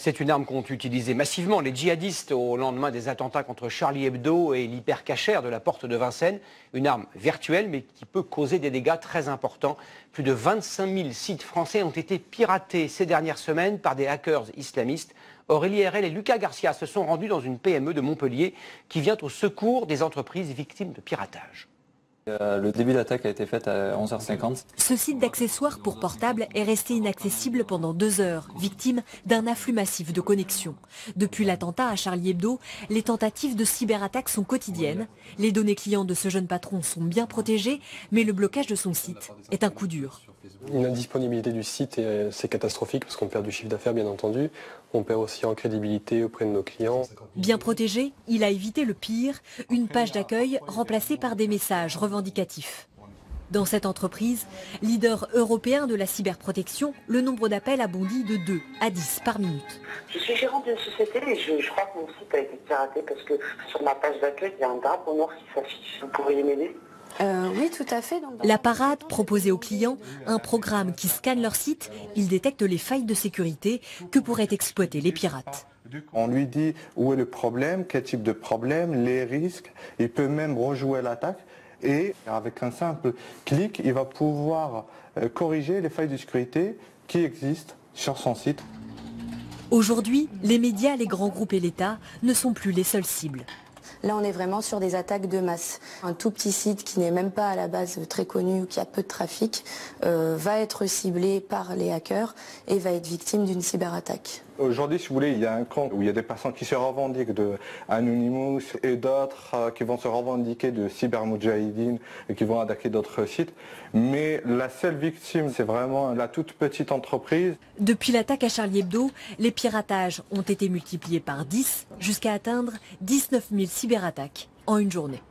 C'est une arme qu'ont utilisée massivement les djihadistes au lendemain des attentats contre Charlie Hebdo et l'hypercachère de la porte de Vincennes. Une arme virtuelle mais qui peut causer des dégâts très importants. Plus de 25 000 sites français ont été piratés ces dernières semaines par des hackers islamistes. Aurélie RL et Lucas Garcia se sont rendus dans une PME de Montpellier qui vient au secours des entreprises victimes de piratage. Le début de l'attaque a été fait à 11h50. Ce site d'accessoires pour portable est resté inaccessible pendant 2 heures, victime d'un afflux massif de connexions. Depuis l'attentat à Charlie Hebdo, les tentatives de cyberattaque sont quotidiennes. Les données clients de ce jeune patron sont bien protégées, mais le blocage de son site est un coup dur. L'indisponibilité du site, c'est catastrophique parce qu'on perd du chiffre d'affaires bien entendu. On perd aussi en crédibilité auprès de nos clients. Bien protégé, il a évité le pire, une page d'accueil remplacée par des messages revendicatifs. Dans cette entreprise, leader européen de la cyberprotection, le nombre d'appels a bondi de 2 à 10 par minute. Je suis gérante d'une société et je crois que mon site a été piraté parce que sur ma page d'accueil, il y a un drapeau noir qui s'affiche. Vous pourriez m'aider ? Oui, tout à fait. La parade proposée aux clients, un programme qui scanne leur site, il détecte les failles de sécurité que pourraient exploiter les pirates. On lui dit où est le problème, quel type de problème, les risques. Il peut même rejouer l'attaque et avec un simple clic, il va pouvoir corriger les failles de sécurité qui existent sur son site. Aujourd'hui, les médias, les grands groupes et l'État ne sont plus les seules cibles. Là, on est vraiment sur des attaques de masse. Un tout petit site qui n'est même pas à la base très connu ou qui a peu de trafic va être ciblé par les hackers et va être victime d'une cyberattaque. Aujourd'hui, si vous voulez, il y a un camp où il y a des personnes qui se revendiquent de Anonymous et d'autres qui vont se revendiquer de cybermoudjahidine et qui vont attaquer d'autres sites. Mais la seule victime, c'est vraiment la toute petite entreprise. Depuis l'attaque à Charlie Hebdo, les piratages ont été multipliés par 10 jusqu'à atteindre 19 000 cyberattaques en une journée.